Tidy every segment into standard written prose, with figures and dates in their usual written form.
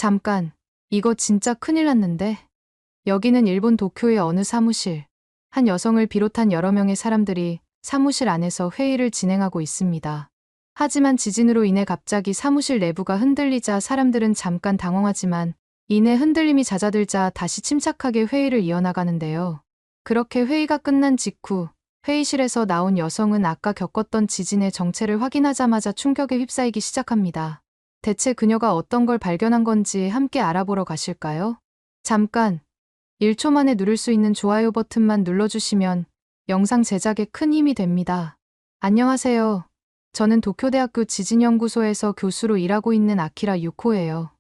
잠깐, 이거 진짜 큰일 났는데? 여기는 일본 도쿄의 어느 사무실. 한 여성을 비롯한 여러 명의 사람들이 사무실 안에서 회의를 진행하고 있습니다. 하지만 지진으로 인해 갑자기 사무실 내부가 흔들리자 사람들은 잠깐 당황하지만 이내 흔들림이 잦아들자 다시 침착하게 회의를 이어나가는데요. 그렇게 회의가 끝난 직후 회의실에서 나온 여성은 아까 겪었던 지진의 정체를 확인하자마자 충격에 휩싸이기 시작합니다. 대체 그녀가 어떤 걸 발견한 건지 함께 알아보러 가실까요? 잠깐, 1초 만에 누를 수 있는 좋아요 버튼만 눌러주시면 영상 제작에 큰 힘이 됩니다. 안녕하세요. 저는 도쿄대학교 지진연구소에서 교수로 일하고 있는 아키라 유코예요.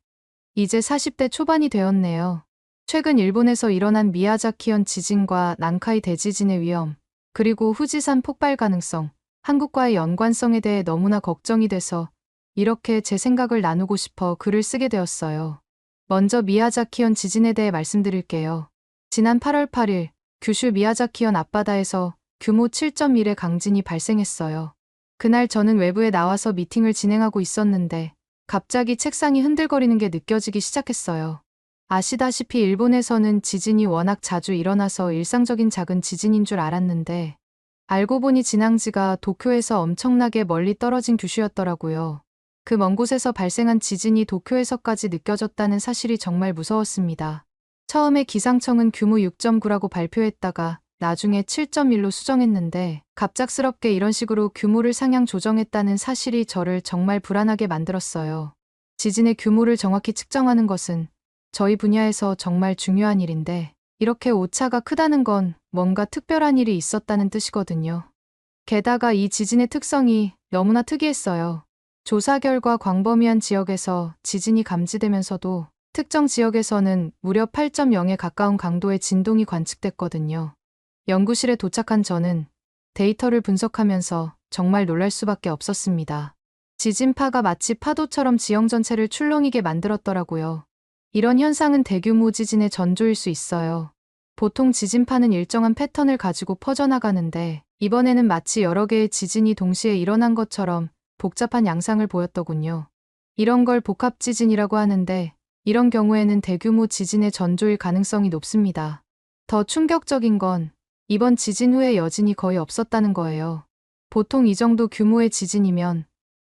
이제 40대 초반이 되었네요. 최근 일본에서 일어난 미야자키현 지진과 난카이 대지진의 위험, 그리고 후지산 폭발 가능성, 한국과의 연관성에 대해 너무나 걱정이 돼서 이렇게 제 생각을 나누고 싶어 글을 쓰게 되었어요. 먼저 미야자키현 지진에 대해 말씀드릴게요. 지난 8월 8일 규슈 미야자키현 앞바다에서 규모 7.1의 강진이 발생했어요. 그날 저는 외부에 나와서 미팅을 진행하고 있었는데 갑자기 책상이 흔들거리는 게 느껴지기 시작했어요. 아시다시피 일본에서는 지진이 워낙 자주 일어나서 일상적인 작은 지진인 줄 알았는데 알고 보니 진앙지가 도쿄에서 엄청나게 멀리 떨어진 규슈였더라고요. 그 먼 곳에서 발생한 지진이 도쿄에서까지 느껴졌다는 사실이 정말 무서웠습니다. 처음에 기상청은 규모 6.9라고 발표했다가 나중에 7.1로 수정했는데 갑작스럽게 이런 식으로 규모를 상향 조정했다는 사실이 저를 정말 불안하게 만들었어요. 지진의 규모를 정확히 측정하는 것은 저희 분야에서 정말 중요한 일인데 이렇게 오차가 크다는 건 뭔가 특별한 일이 있었다는 뜻이거든요. 게다가 이 지진의 특성이 너무나 특이했어요. 조사 결과 광범위한 지역에서 지진이 감지되면서도 특정 지역에서는 무려 8.0에 가까운 강도의 진동이 관측됐거든요. 연구실에 도착한 저는 데이터를 분석하면서 정말 놀랄 수밖에 없었습니다. 지진파가 마치 파도처럼 지형 전체를 출렁이게 만들었더라고요. 이런 현상은 대규모 지진의 전조일 수 있어요. 보통 지진파는 일정한 패턴을 가지고 퍼져나가는데 이번에는 마치 여러 개의 지진이 동시에 일어난 것처럼 복잡한 양상을 보였더군요. 이런 걸 복합지진이라고 하는데 이런 경우에는 대규모 지진의 전조일 가능성이 높습니다. 더 충격적인 건 이번 지진 후에 여진이 거의 없었다는 거예요. 보통 이 정도 규모의 지진이면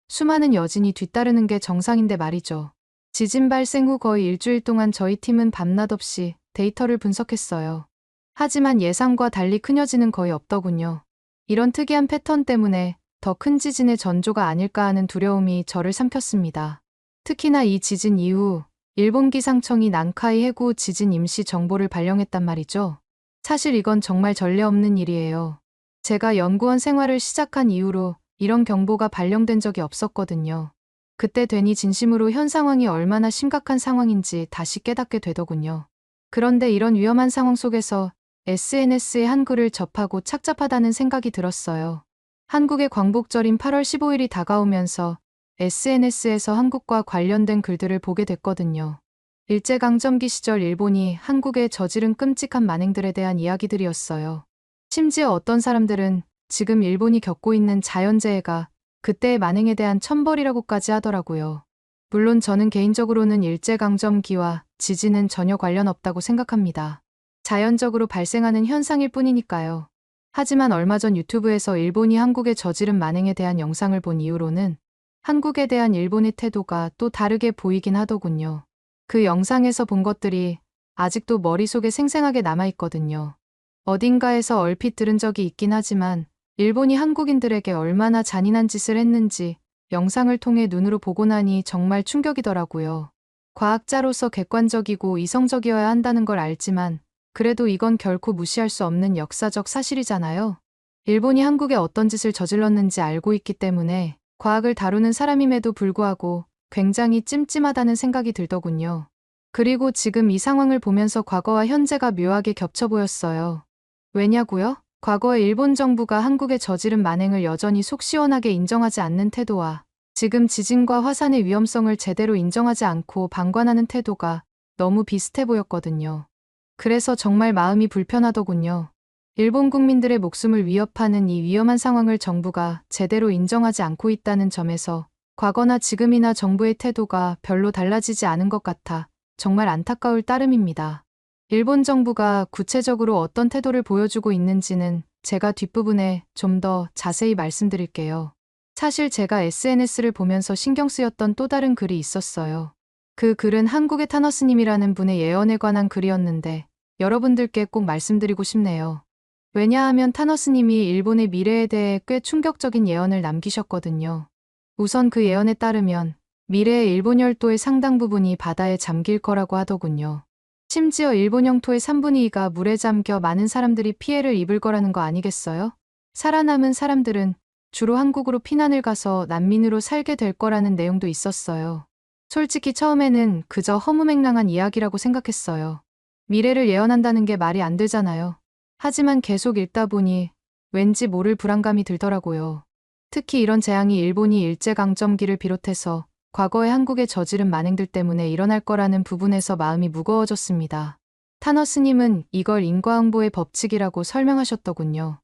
수많은 여진이 뒤따르는 게 정상인데 말이죠. 지진 발생 후 거의 일주일 동안 저희 팀은 밤낮 없이 데이터를 분석했어요. 하지만 예상과 달리 큰 여진은 거의 없더군요. 이런 특이한 패턴 때문에 더 큰 지진의 전조가 아닐까 하는 두려움이 저를 삼켰습니다. 특히나 이 지진 이후 일본 기상청이 난카이 해구 지진 임시 정보를 발령했단 말이죠. 사실 이건 정말 전례 없는 일이에요. 제가 연구원 생활을 시작한 이후로 이런 경보가 발령된 적이 없었거든요. 그때 괜히 진심으로 현 상황이 얼마나 심각한 상황인지 다시 깨닫게 되더군요. 그런데 이런 위험한 상황 속에서 SNS에 한글을 접하고 착잡하다는 생각이 들었어요. 한국의 광복절인 8월 15일이 다가오면서 SNS에서 한국과 관련된 글들을 보게 됐거든요. 일제강점기 시절 일본이 한국에 저지른 끔찍한 만행들에 대한 이야기들이었어요. 심지어 어떤 사람들은 지금 일본이 겪고 있는 자연재해가 그때의 만행에 대한 천벌이라고까지 하더라고요. 물론 저는 개인적으로는 일제강점기와 지진은 전혀 관련 없다고 생각합니다. 자연적으로 발생하는 현상일 뿐이니까요. 하지만 얼마 전 유튜브에서 일본이 한국에 저지른 만행에 대한 영상을 본 이후로는 한국에 대한 일본의 태도가 또 다르게 보이긴 하더군요. 그 영상에서 본 것들이 아직도 머릿속에 생생하게 남아있거든요. 어딘가에서 얼핏 들은 적이 있긴 하지만 일본이 한국인들에게 얼마나 잔인한 짓을 했는지 영상을 통해 눈으로 보고 나니 정말 충격이더라고요. 과학자로서 객관적이고 이성적이어야 한다는 걸 알지만 그래도 이건 결코 무시할 수 없는 역사적 사실이잖아요. 일본이 한국에 어떤 짓을 저질렀는지 알고 있기 때문에 과학을 다루는 사람임에도 불구하고 굉장히 찜찜하다는 생각이 들더군요. 그리고 지금 이 상황을 보면서 과거와 현재가 묘하게 겹쳐 보였어요. 왜냐고요? 과거에 일본 정부가 한국에 저지른 만행을 여전히 속 시원하게 인정하지 않는 태도와 지금 지진과 화산의 위험성을 제대로 인정하지 않고 방관하는 태도가 너무 비슷해 보였거든요. 그래서 정말 마음이 불편하더군요. 일본 국민들의 목숨을 위협하는 이 위험한 상황을 정부가 제대로 인정하지 않고 있다는 점에서 과거나 지금이나 정부의 태도가 별로 달라지지 않은 것 같아 정말 안타까울 따름입니다. 일본 정부가 구체적으로 어떤 태도를 보여주고 있는지는 제가 뒷부분에 좀 더 자세히 말씀드릴게요. 사실 제가 SNS를 보면서 신경 쓰였던 또 다른 글이 있었어요. 그 글은 한국의 타너스님이라는 분의 예언에 관한 글이었는데 여러분들께 꼭 말씀드리고 싶네요. 왜냐하면 타너스님이 일본의 미래에 대해 꽤 충격적인 예언을 남기셨거든요. 우선 그 예언에 따르면 미래의 일본 열도의 상당 부분이 바다에 잠길 거라고 하더군요. 심지어 일본 영토의 3분의 2가 물에 잠겨 많은 사람들이 피해를 입을 거라는 거 아니겠어요? 살아남은 사람들은 주로 한국으로 피난을 가서 난민으로 살게 될 거라는 내용도 있었어요. 솔직히 처음에는 그저 허무맹랑한 이야기라고 생각했어요. 미래를 예언한다는 게 말이 안 되잖아요. 하지만 계속 읽다 보니 왠지 모를 불안감이 들더라고요. 특히 이런 재앙이 일본이 일제강점기를 비롯해서 과거에 한국에 저지른 만행들 때문에 일어날 거라는 부분에서 마음이 무거워졌습니다. 타너스님은 이걸 인과응보의 법칙이라고 설명하셨더군요.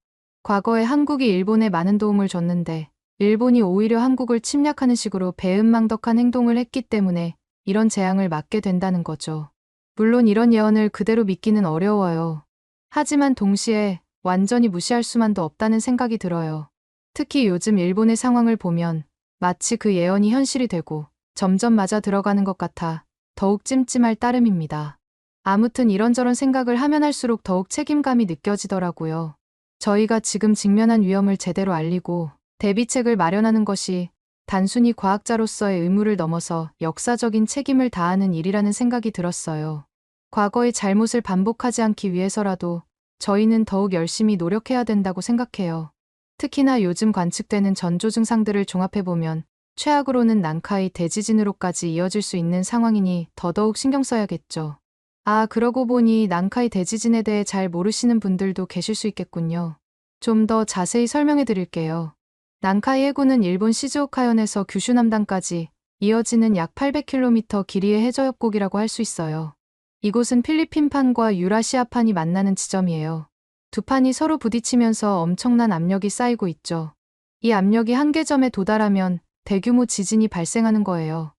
과거에 한국이 일본에 많은 도움을 줬는데 일본이 오히려 한국을 침략하는 식으로 배은망덕한 행동을 했기 때문에 이런 재앙을 맞게 된다는 거죠. 물론 이런 예언을 그대로 믿기는 어려워요. 하지만 동시에 완전히 무시할 수만도 없다는 생각이 들어요. 특히 요즘 일본의 상황을 보면 마치 그 예언이 현실이 되고 점점 맞아 들어가는 것 같아 더욱 찜찜할 따름입니다. 아무튼 이런저런 생각을 하면 할수록 더욱 책임감이 느껴지더라고요. 저희가 지금 직면한 위험을 제대로 알리고 대비책을 마련하는 것이 단순히 과학자로서의 의무를 넘어서 역사적인 책임을 다하는 일이라는 생각이 들었어요. 과거의 잘못을 반복하지 않기 위해서라도 저희는 더욱 열심히 노력해야 된다고 생각해요. 특히나 요즘 관측되는 전조 증상들을 종합해보면 최악으로는 난카이 대지진으로까지 이어질 수 있는 상황이니 더더욱 신경 써야겠죠. 아, 그러고 보니 난카이 대지진에 대해 잘 모르시는 분들도 계실 수 있겠군요. 좀 더 자세히 설명해 드릴게요. 난카이 해구는 일본 시즈오카현에서 규슈 남단까지 이어지는 약 800km 길이의 해저협곡이라고 할 수 있어요. 이곳은 필리핀판과 유라시아판이 만나는 지점이에요. 두 판이 서로 부딪히면서 엄청난 압력이 쌓이고 있죠. 이 압력이 한계점에 도달하면 대규모 지진이 발생하는 거예요.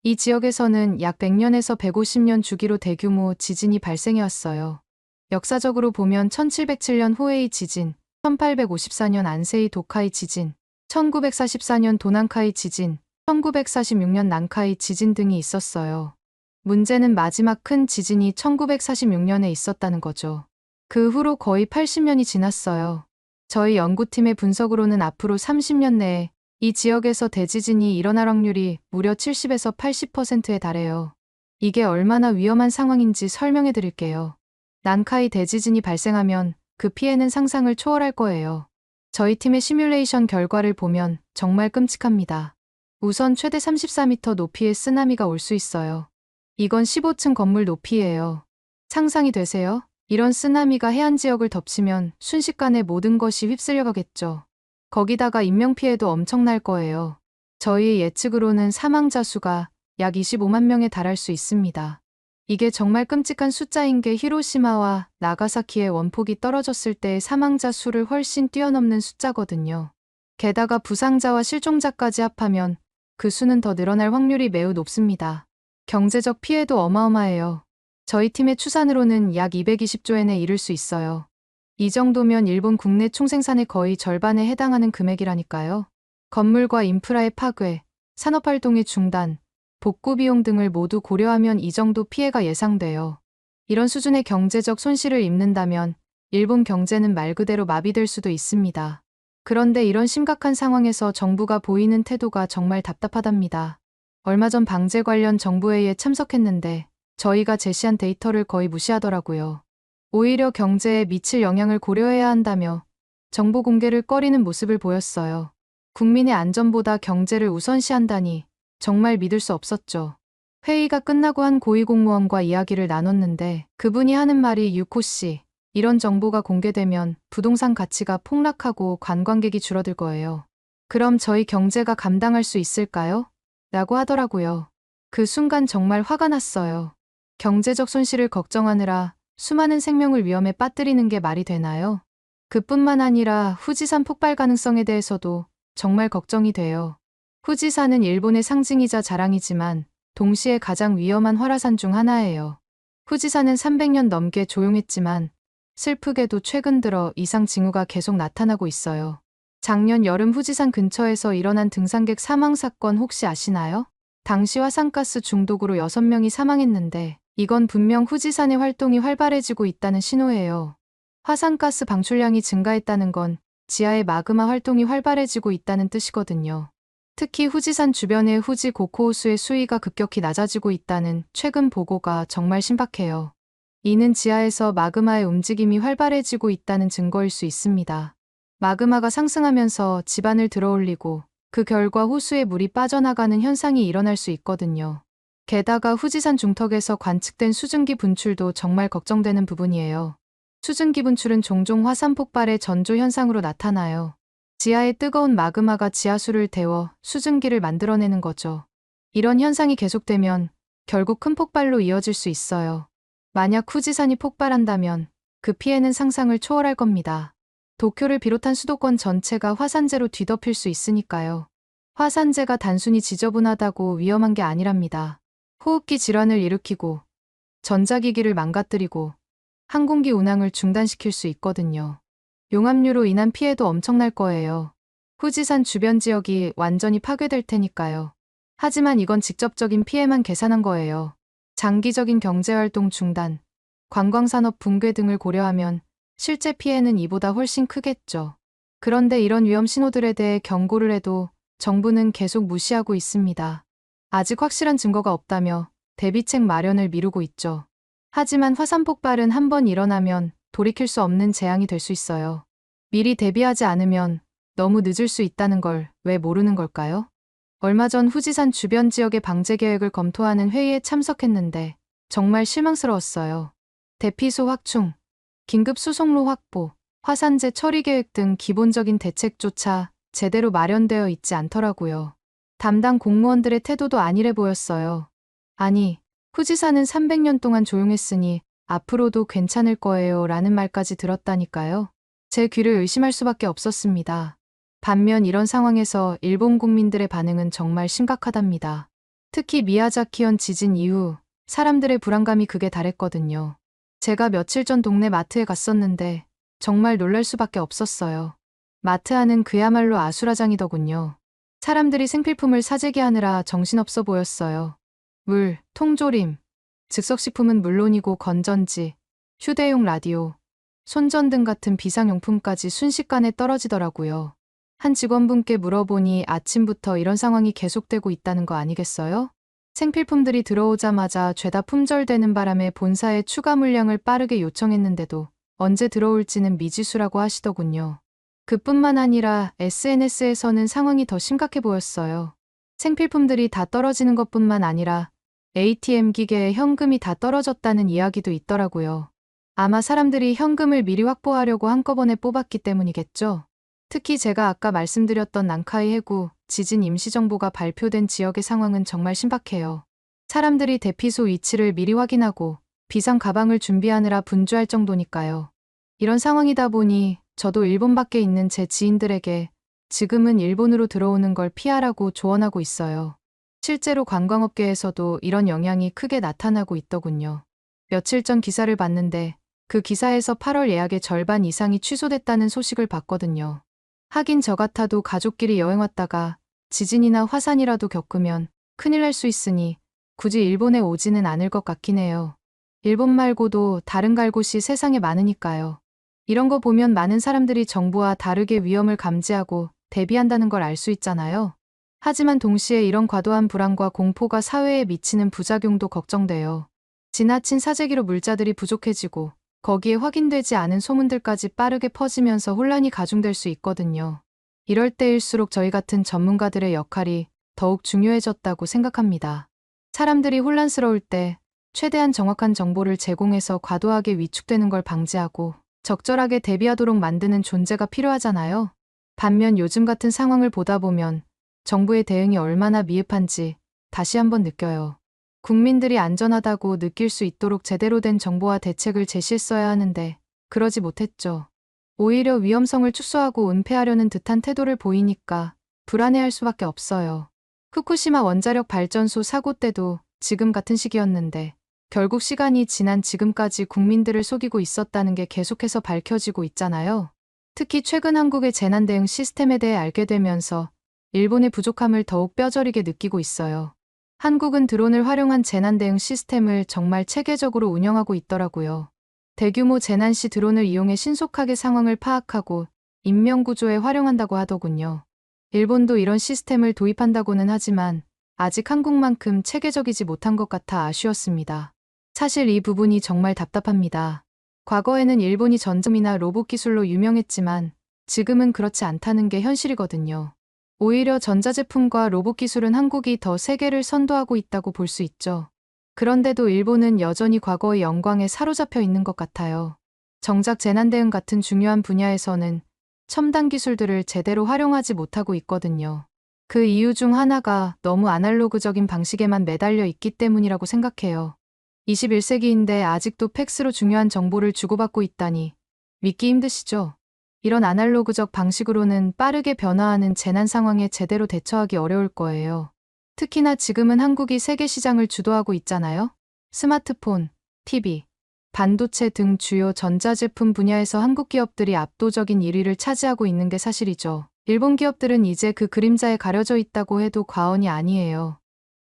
이 지역에서는 약 100년에서 150년 주기로 대규모 지진이 발생해왔어요. 역사적으로 보면 1707년 호에이 지진, 1854년 안세이 도카이 지진, 1944년 도난카이 지진, 1946년 난카이 지진 등이 있었어요. 문제는 마지막 큰 지진이 1946년에 있었다는 거죠. 그 후로 거의 80년이 지났어요. 저희 연구팀의 분석으로는 앞으로 30년 내에 이 지역에서 대지진이 일어날 확률이 무려 70에서 80%에 달해요. 이게 얼마나 위험한 상황인지 설명해 드릴게요. 난카이 대지진이 발생하면 그 피해는 상상을 초월할 거예요. 저희 팀의 시뮬레이션 결과를 보면 정말 끔찍합니다. 우선 최대 34m 높이의 쓰나미가 올 수 있어요. 이건 15층 건물 높이예요. 상상이 되세요? 이런 쓰나미가 해안 지역을 덮치면 순식간에 모든 것이 휩쓸려 가겠죠. 거기다가 인명피해도 엄청날 거예요. 저희의 예측으로는 사망자 수가 약 25만 명에 달할 수 있습니다. 이게 정말 끔찍한 숫자인 게 히로시마와 나가사키의 원폭이 떨어졌을 때의 사망자 수를 훨씬 뛰어넘는 숫자거든요. 게다가 부상자와 실종자까지 합하면 그 수는 더 늘어날 확률이 매우 높습니다. 경제적 피해도 어마어마해요. 저희 팀의 추산으로는 약 220조엔에 이를 수 있어요. 이 정도면 일본 국내 총생산의 거의 절반에 해당하는 금액이라니까요. 건물과 인프라의 파괴, 산업활동의 중단, 복구 비용 등을 모두 고려하면 이 정도 피해가 예상돼요. 이런 수준의 경제적 손실을 입는다면 일본 경제는 말 그대로 마비될 수도 있습니다. 그런데 이런 심각한 상황에서 정부가 보이는 태도가 정말 답답하답니다. 얼마 전 방제 관련 정부회의에 참석했는데 저희가 제시한 데이터를 거의 무시하더라고요. 오히려 경제에 미칠 영향을 고려해야 한다며 정보 공개를 꺼리는 모습을 보였어요. 국민의 안전보다 경제를 우선시한다니 정말 믿을 수 없었죠. 회의가 끝나고 한 고위공무원과 이야기를 나눴는데 그분이 하는 말이 유코 씨, 이런 정보가 공개되면 부동산 가치가 폭락하고 관광객이 줄어들 거예요. 그럼 저희 경제가 감당할 수 있을까요? 라고 하더라고요. 그 순간 정말 화가 났어요. 경제적 손실을 걱정하느라 수많은 생명을 위험에 빠뜨리는 게 말이 되나요? 그뿐만 아니라 후지산 폭발 가능성에 대해서도 정말 걱정이 돼요. 후지산은 일본의 상징이자 자랑이지만 동시에 가장 위험한 활화산 중 하나예요. 후지산은 300년 넘게 조용했지만 슬프게도 최근 들어 이상 징후가 계속 나타나고 있어요. 작년 여름 후지산 근처에서 일어난 등산객 사망 사건 혹시 아시나요? 당시 화산가스 중독으로 6명이 사망했는데 이건 분명 후지산의 활동이 활발해지고 있다는 신호예요. 화산가스 방출량이 증가했다는 건 지하의 마그마 활동이 활발해지고 있다는 뜻이거든요. 특히 후지산 주변의 후지 고코호수의 수위가 급격히 낮아지고 있다는 최근 보고가 정말 신박해요. 이는 지하에서 마그마의 움직임이 활발해지고 있다는 증거일 수 있습니다. 마그마가 상승하면서 지반을 들어올리고 그 결과 호수에 물이 빠져나가는 현상이 일어날 수 있거든요. 게다가 후지산 중턱에서 관측된 수증기 분출도 정말 걱정되는 부분이에요. 수증기 분출은 종종 화산 폭발의 전조 현상으로 나타나요. 지하의 뜨거운 마그마가 지하수를 데워 수증기를 만들어내는 거죠. 이런 현상이 계속되면 결국 큰 폭발로 이어질 수 있어요. 만약 후지산이 폭발한다면 그 피해는 상상을 초월할 겁니다. 도쿄를 비롯한 수도권 전체가 화산재로 뒤덮일 수 있으니까요. 화산재가 단순히 지저분하다고 위험한 게 아니랍니다. 호흡기 질환을 일으키고 전자기기를 망가뜨리고 항공기 운항을 중단시킬 수 있거든요. 용암류로 인한 피해도 엄청날 거예요. 후지산 주변 지역이 완전히 파괴될 테니까요. 하지만 이건 직접적인 피해만 계산한 거예요. 장기적인 경제활동 중단, 관광산업 붕괴 등을 고려하면 실제 피해는 이보다 훨씬 크겠죠. 그런데 이런 위험 신호들에 대해 경고를 해도 정부는 계속 무시하고 있습니다. 아직 확실한 증거가 없다며 대비책 마련을 미루고 있죠. 하지만 화산 폭발은 한번 일어나면 돌이킬 수 없는 재앙이 될 수 있어요. 미리 대비하지 않으면 너무 늦을 수 있다는 걸 왜 모르는 걸까요? 얼마 전 후지산 주변 지역의 방제 계획을 검토하는 회의에 참석했는데 정말 실망스러웠어요. 대피소 확충, 긴급 수송로 확보, 화산재 처리 계획 등 기본적인 대책조차 제대로 마련되어 있지 않더라고요. 담당 공무원들의 태도도 안일해 보였어요. 아니, 후지산은 300년 동안 조용했으니 앞으로도 괜찮을 거예요 라는 말까지 들었다니까요. 제 귀를 의심할 수밖에 없었습니다. 반면 이런 상황에서 일본 국민들의 반응은 정말 심각하답니다. 특히 미야자키현 지진 이후 사람들의 불안감이 극에 달했거든요. 제가 며칠 전 동네 마트에 갔었는데 정말 놀랄 수밖에 없었어요. 마트 안은 그야말로 아수라장이더군요. 사람들이 생필품을 사재기하느라 정신없어 보였어요. 물, 통조림, 즉석식품은 물론이고 건전지, 휴대용 라디오, 손전등 같은 비상용품까지 순식간에 떨어지더라고요. 한 직원분께 물어보니 아침부터 이런 상황이 계속되고 있다는 거 아니겠어요? 생필품들이 들어오자마자 죄다 품절되는 바람에 본사에 추가 물량을 빠르게 요청했는데도 언제 들어올지는 미지수라고 하시더군요. 그뿐만 아니라 SNS에서는 상황이 더 심각해 보였어요. 생필품들이 다 떨어지는 것뿐만 아니라 ATM 기계에 현금이 다 떨어졌다는 이야기도 있더라고요. 아마 사람들이 현금을 미리 확보하려고 한꺼번에 뽑았기 때문이겠죠. 특히 제가 아까 말씀드렸던 난카이 해구 지진 임시정보가 발표된 지역의 상황은 정말 신박해요. 사람들이 대피소 위치를 미리 확인하고 비상 가방을 준비하느라 분주할 정도니까요. 이런 상황이다 보니 저도 일본 밖에 있는 제 지인들에게 지금은 일본으로 들어오는 걸 피하라고 조언하고 있어요. 실제로 관광업계에서도 이런 영향이 크게 나타나고 있더군요. 며칠 전 기사를 봤는데 그 기사에서 8월 예약의 절반 이상이 취소됐다는 소식을 봤거든요. 하긴 저 같아도 가족끼리 여행 왔다가 지진이나 화산이라도 겪으면 큰일 날 수 있으니 굳이 일본에 오지는 않을 것 같긴 해요. 일본 말고도 다른 갈 곳이 세상에 많으니까요. 이런 거 보면 많은 사람들이 정부와 다르게 위험을 감지하고 대비한다는 걸 알 수 있잖아요. 하지만 동시에 이런 과도한 불안과 공포가 사회에 미치는 부작용도 걱정돼요. 지나친 사재기로 물자들이 부족해지고 거기에 확인되지 않은 소문들까지 빠르게 퍼지면서 혼란이 가중될 수 있거든요. 이럴 때일수록 저희 같은 전문가들의 역할이 더욱 중요해졌다고 생각합니다. 사람들이 혼란스러울 때 최대한 정확한 정보를 제공해서 과도하게 위축되는 걸 방지하고 적절하게 대비하도록 만드는 존재가 필요하잖아요. 반면 요즘 같은 상황을 보다 보면 정부의 대응이 얼마나 미흡한지 다시 한번 느껴요. 국민들이 안전하다고 느낄 수 있도록 제대로 된 정보와 대책을 제시했어야 하는데 그러지 못했죠. 오히려 위험성을 축소하고 은폐하려는 듯한 태도를 보이니까 불안해할 수밖에 없어요. 후쿠시마 원자력 발전소 사고 때도 지금 같은 시기였는데 결국 시간이 지난 지금까지 국민들을 속이고 있었다는 게 계속해서 밝혀지고 있잖아요. 특히 최근 한국의 재난 대응 시스템에 대해 알게 되면서 일본의 부족함을 더욱 뼈저리게 느끼고 있어요. 한국은 드론을 활용한 재난 대응 시스템을 정말 체계적으로 운영하고 있더라고요. 대규모 재난 시 드론을 이용해 신속하게 상황을 파악하고 인명구조에 활용한다고 하더군요. 일본도 이런 시스템을 도입한다고는 하지만 아직 한국만큼 체계적이지 못한 것 같아 아쉬웠습니다. 사실 이 부분이 정말 답답합니다. 과거에는 일본이 전점이나 로봇 기술로 유명했지만 지금은 그렇지 않다는 게 현실이거든요. 오히려 전자제품과 로봇 기술은 한국이 더 세계를 선도하고 있다고 볼 수 있죠. 그런데도 일본은 여전히 과거의 영광에 사로잡혀 있는 것 같아요. 정작 재난대응 같은 중요한 분야에서는 첨단 기술들을 제대로 활용하지 못하고 있거든요. 그 이유 중 하나가 너무 아날로그적인 방식에만 매달려 있기 때문이라고 생각해요. 21세기인데 아직도 팩스로 중요한 정보를 주고받고 있다니 믿기 힘드시죠? 이런 아날로그적 방식으로는 빠르게 변화하는 재난 상황에 제대로 대처하기 어려울 거예요. 특히나 지금은 한국이 세계 시장을 주도하고 있잖아요. 스마트폰, TV, 반도체 등 주요 전자제품 분야에서 한국 기업들이 압도적인 1위를 차지하고 있는 게 사실이죠. 일본 기업들은 이제 그 그림자에 가려져 있다고 해도 과언이 아니에요.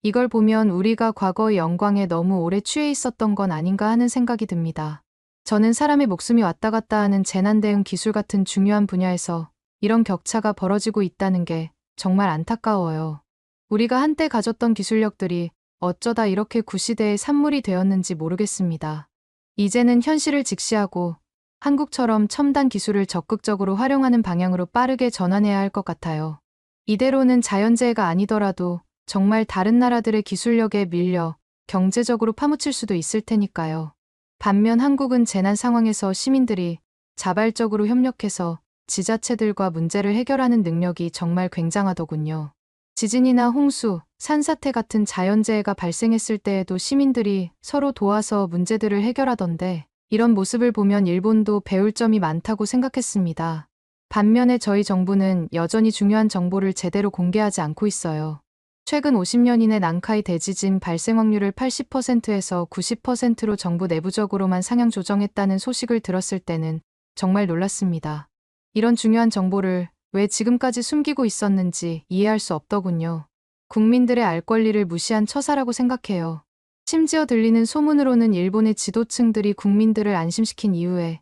이걸 보면 우리가 과거의 영광에 너무 오래 취해 있었던 건 아닌가 하는 생각이 듭니다. 저는 사람의 목숨이 왔다 갔다 하는 재난 대응 기술 같은 중요한 분야에서 이런 격차가 벌어지고 있다는 게 정말 안타까워요. 우리가 한때 가졌던 기술력들이 어쩌다 이렇게 구시대의 산물이 되었는지 모르겠습니다. 이제는 현실을 직시하고 한국처럼 첨단 기술을 적극적으로 활용하는 방향으로 빠르게 전환해야 할 것 같아요. 이대로는 자연재해가 아니더라도 정말 다른 나라들의 기술력에 밀려 경제적으로 파묻힐 수도 있을 테니까요. 반면 한국은 재난 상황에서 시민들이 자발적으로 협력해서 지자체들과 문제를 해결하는 능력이 정말 굉장하더군요. 지진이나 홍수, 산사태 같은 자연재해가 발생했을 때에도 시민들이 서로 도와서 문제들을 해결하던데 이런 모습을 보면 일본도 배울 점이 많다고 생각했습니다. 반면에 저희 정부는 여전히 중요한 정보를 제대로 공개하지 않고 있어요. 최근 50년 이내 난카이 대지진 발생 확률을 80%에서 90%로 정부 내부적으로만 상향 조정했다는 소식을 들었을 때는 정말 놀랐습니다. 이런 중요한 정보를 왜 지금까지 숨기고 있었는지 이해할 수 없더군요. 국민들의 알 권리를 무시한 처사라고 생각해요. 심지어 들리는 소문으로는 일본의 지도층들이 국민들을 안심시킨 이후에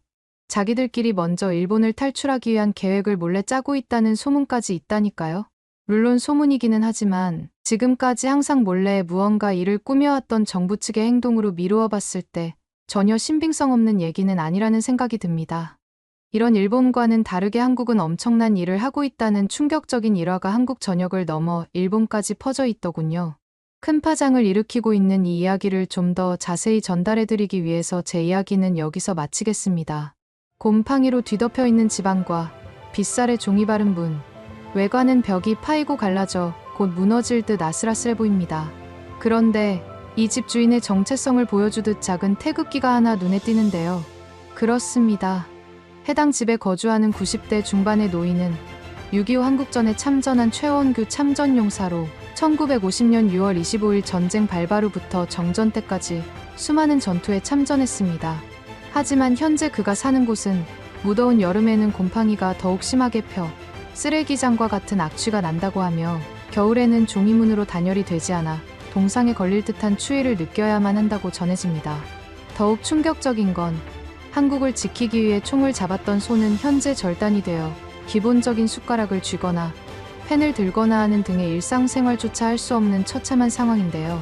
자기들끼리 먼저 일본을 탈출하기 위한 계획을 몰래 짜고 있다는 소문까지 있다니까요. 물론 소문이기는 하지만 지금까지 항상 몰래 무언가 일을 꾸며왔던 정부 측의 행동으로 미루어 봤을 때 전혀 신빙성 없는 얘기는 아니라는 생각이 듭니다. 이런 일본과는 다르게 한국은 엄청난 일을 하고 있다는 충격적인 일화가 한국 전역을 넘어 일본까지 퍼져 있더군요. 큰 파장을 일으키고 있는 이 이야기를 좀 더 자세히 전달해드리기 위해서 제 이야기는 여기서 마치겠습니다. 곰팡이로 뒤덮여 있는 집안과 빗살에 종이 바른 문, 외관은 벽이 파이고 갈라져 곧 무너질 듯 아슬아슬해 보입니다. 그런데 이 집 주인의 정체성을 보여주듯 작은 태극기가 하나 눈에 띄는데요. 그렇습니다. 해당 집에 거주하는 90대 중반의 노인은 6.25 한국전에 참전한 최원규 참전용사로 1950년 6월 25일 전쟁 발발 후부터 정전 때까지 수많은 전투에 참전했습니다. 하지만 현재 그가 사는 곳은 무더운 여름에는 곰팡이가 더욱 심하게 펴 쓰레기장과 같은 악취가 난다고 하며 겨울에는 종이문으로 단열이 되지 않아 동상에 걸릴 듯한 추위를 느껴야만 한다고 전해집니다. 더욱 충격적인 건 한국을 지키기 위해 총을 잡았던 손은 현재 절단이 되어 기본적인 숟가락을 쥐거나 펜을 들거나 하는 등의 일상생활조차 할 수 없는 처참한 상황인데요.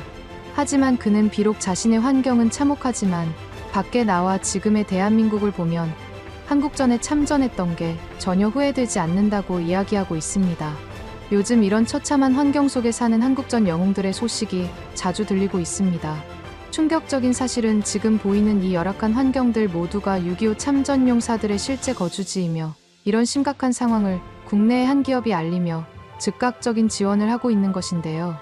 하지만 그는 비록 자신의 환경은 참혹하지만 밖에 나와 지금의 대한민국을 보면 한국전에 참전했던 게 전혀 후회되지 않는다고 이야기하고 있습니다. 요즘 이런 처참한 환경 속에 사는 한국전 영웅들의 소식이 자주 들리고 있습니다. 충격적인 사실은 지금 보이는 이 열악한 환경들 모두가 6.25 참전용사들의 실제 거주지이며 이런 심각한 상황을 국내의 한 기업이 알리며 즉각적인 지원을 하고 있는 것인데요.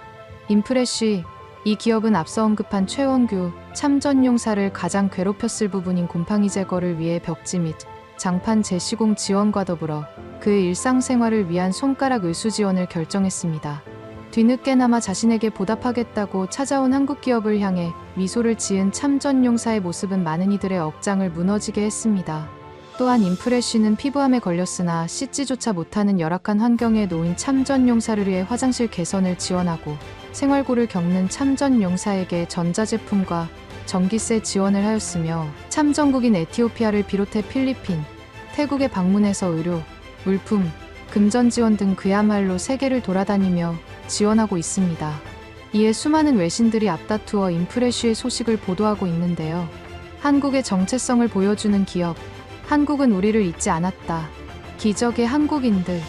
인프레쉬, 이 기업은 앞서 언급한 최원규 참전용사를 가장 괴롭혔을 부분인 곰팡이 제거를 위해 벽지 및 장판 재시공 지원과 더불어 그의 일상생활을 위한 손가락 의수 지원을 결정했습니다. 뒤늦게나마 자신에게 보답하겠다고 찾아온 한국 기업을 향해 미소를 지은 참전용사의 모습은 많은 이들의 억장을 무너지게 했습니다. 또한 인프레쉬는 피부암에 걸렸으나 씻지조차 못하는 열악한 환경에 놓인 참전용사를 위해 화장실 개선을 지원하고 생활고를 겪는 참전용사에게 전자제품과 전기세 지원을 하였으며 참전국인 에티오피아를 비롯해 필리핀, 태국에 방문해서 의료, 물품, 금전 지원 등 그야말로 세계를 돌아다니며 지원하고 있습니다. 이에 수많은 외신들이 앞다투어 인프레쉬의 소식을 보도하고 있는데요. 한국의 정체성을 보여주는 기업, 한국은 우리를 잊지 않았다. 기적의 한국인들,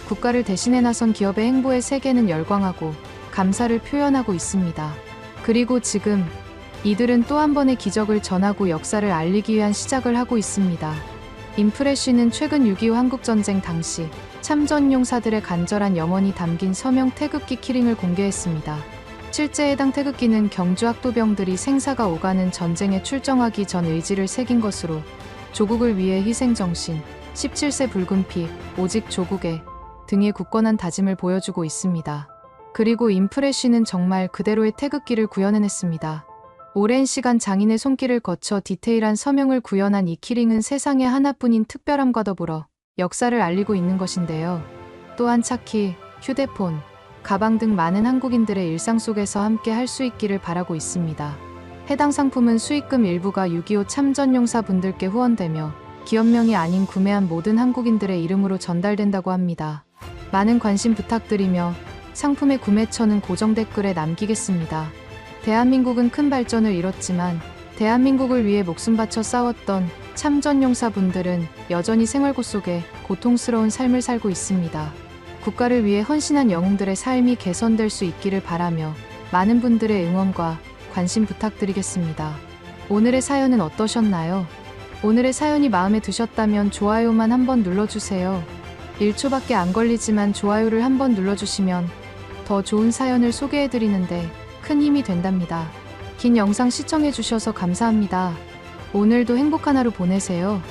국가를 대신해 나선 기업의 행보에 세계는 열광하고 감사를 표현하고 있습니다. 그리고 지금 이들은 또 한 번의 기적을 전하고 역사를 알리기 위한 시작을 하고 있습니다. 인프레쉬는 최근 6.25 한국전쟁 당시 참전용사들의 간절한 염원이 담긴 서명 태극기 키링을 공개했습니다. 실제 해당 태극기는 경주학도병들이 생사가 오가는 전쟁에 출정하기 전 의지를 새긴 것으로 조국을 위해 희생정신, 17세 붉은 피, 오직 조국에 등의 굳건한 다짐을 보여주고 있습니다. 그리고 인프레쉬는 정말 그대로의 태극기를 구현해냈습니다. 오랜 시간 장인의 손길을 거쳐 디테일한 서명을 구현한 이 키링은 세상에 하나뿐인 특별함과 더불어 역사를 알리고 있는 것인데요. 또한 차키, 휴대폰, 가방 등 많은 한국인들의 일상 속에서 함께 할 수 있기를 바라고 있습니다. 해당 상품은 수익금 일부가 6.25 참전용사 분들께 후원되며 기업명이 아닌 구매한 모든 한국인들의 이름으로 전달된다고 합니다. 많은 관심 부탁드리며 상품의 구매처는 고정 댓글에 남기겠습니다. 대한민국은 큰 발전을 이뤘지만 대한민국을 위해 목숨 바쳐 싸웠던 참전용사분들은 여전히 생활고 속에 고통스러운 삶을 살고 있습니다. 국가를 위해 헌신한 영웅들의 삶이 개선될 수 있기를 바라며 많은 분들의 응원과 관심 부탁드리겠습니다. 오늘의 사연은 어떠셨나요? 오늘의 사연이 마음에 드셨다면 좋아요만 한번 눌러주세요. 1초밖에 안 걸리지만 좋아요를 한번 눌러주시면 더 좋은 사연을 소개해드리는데 큰 힘이 된답니다. 긴 영상 시청해주셔서 감사합니다. 오늘도 행복한 하루 보내세요.